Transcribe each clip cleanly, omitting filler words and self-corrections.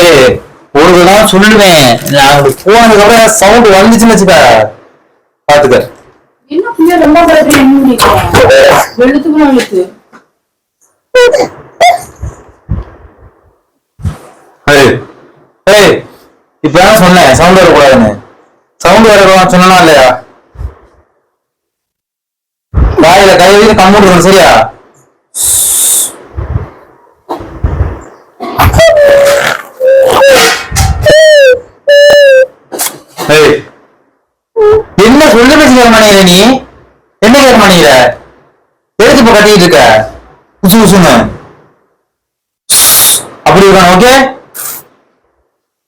ஏய், ஒரு தடவை சொல்லுவேன். நான் போனதுக்கு அப்புறம் சவுண்ட் வந்துச்சுன்னு வச்சுக்க பாத்துக்க. என்ன பிள்ளை ரொம்ப பழக்கம் வெளுத்துக்கு வெளுத்து இப்பதான் சொன்னேன் சவுண்ட் வரக்கூடாதுன்னு. சவுண்ட் வரக்கூடாது சொன்னா இல்லையா? வாயில கை வைத்து கம்ப்யூட்டர் சரியா? என்ன சொல்ல பேசி கேட்க மாட்டேங்கிற நீ? என்ன கேட்க மாட்டேங்கிற? எடுத்து இப்ப கட்டிட்டு இருக்க உசு உசுன்னு அப்படி இருக்கான். ஓகே,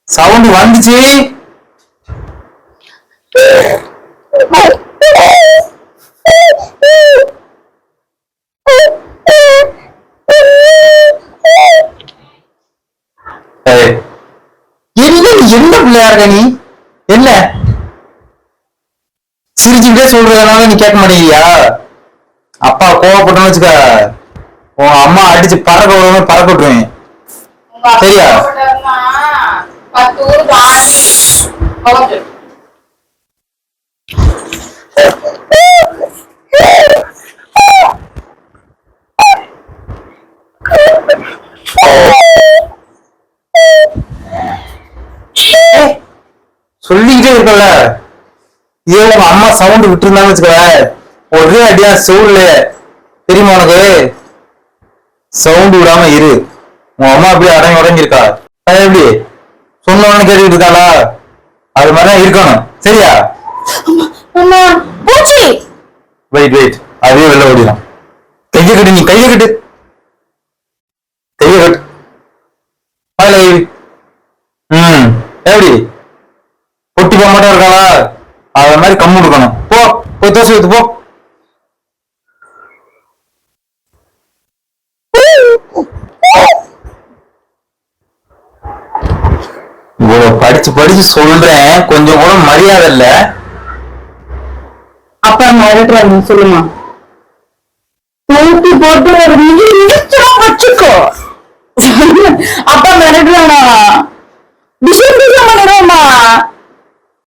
சவுண்ட் வந்துச்சு. என்ன பிள்ளையா இருக்க நீ? என்ன சிரிச்சுக்கிட்டே சொல்றதுனால நீ கேட்க மாட்டேங்கிறியா? அப்பா கோவப்பட்டோன்னு வச்சுக்க, உன் அம்மா அடிச்சு பறக்க விடுவேன், பறக்க விட்டுருவேன். சரியா? சொல்லிக்கிட்டே இருக்கல. இதே உங்க அம்மா சவுண்ட் விட்டு இருந்தான்னு வச்சுக்க, ஒரே அடியா சவுண்ட்ல. தெரியுமா உனக்கு? சவுண்ட் விடாம இரு. உன் அம்மா அப்படியே அடங்கி உடஞ்சிருக்கா. எப்படி சொன்னவனு கேட்டுக்கிட்டு இருக்காளா? அது மாதிரிதான் இருக்கணும். சரியா? வெயிட் வெயிட், அதே வெளில ஓடிடும். கைய கட்டு, நீ கைய கட்டு, கைய கட்டு. எப்படி பொட்டி போக மாட்டே இருக்காளா? அத மாதிரி கம்மு இருக்கணும். போ போய் தோசை ஊத்து போ. இவ்வளவு படிச்சு படிச்சு சொல்றேன், கொஞ்சம் கூட மரியாதை இல்ல. அப்பா மிரட்டுறாங்க சொல்லுமா? தூக்கி போட்டு ஒரு வச்சுக்கோ. அப்பா மிரட்டுறானா? விஷயம்